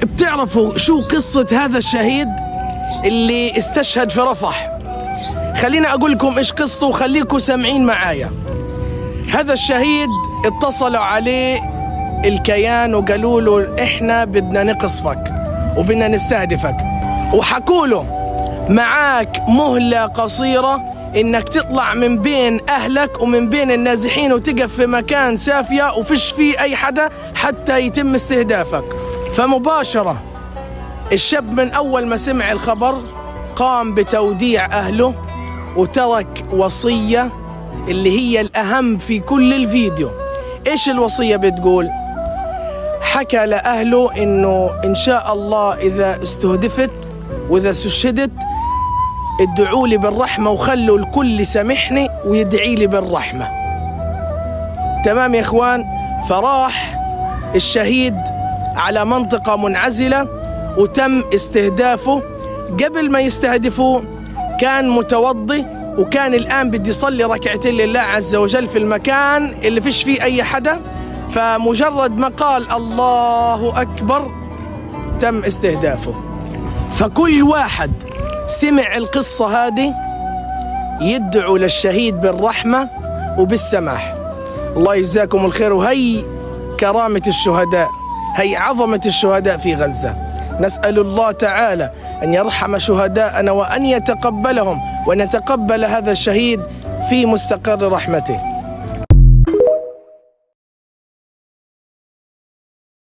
بتعرفوا شو قصة هذا الشهيد اللي استشهد في رفح؟ خلينا أقول لكم إيش قصته وخليكم سامعين معايا. هذا الشهيد اتصلوا عليه الكيان وقالوا له إحنا بدنا نقصفك وبدنا نستهدفك، وحكوا له معاك مهلة قصيرة إنك تطلع من بين أهلك ومن بين النازحين وتقف في مكان سافية وفيش فيه أي حدا حتى يتم استهدافك. فمباشرة الشاب من أول ما سمع الخبر قام بتوديع أهله وترك وصية اللي هي الأهم في كل الفيديو. إيش الوصية بتقول؟ حكى لأهله إنه إن شاء الله إذا استهدفت وإذا استشهدت ادعوا لي بالرحمة وخلوا الكل يسامحني ويدعي لي بالرحمة. تمام يا إخوان؟ فراح الشهيد على منطقة منعزلة وتم استهدافه. قبل ما يستهدفوه كان متوضي وكان الآن بدي يصلي ركعتين لله عز وجل في المكان اللي فيش فيه أي حدا. فمجرد ما قال الله أكبر تم استهدافه. فكل واحد سمع القصة هذه يدعو للشهيد بالرحمة وبالسماح. الله يجزاكم الخير. وهي كرامة الشهداء، هي عظمة الشهداء في غزة. نسأل الله تعالى أن يرحم شهداءنا وأن يتقبلهم وأن يتقبل هذا الشهيد في مستقر رحمته.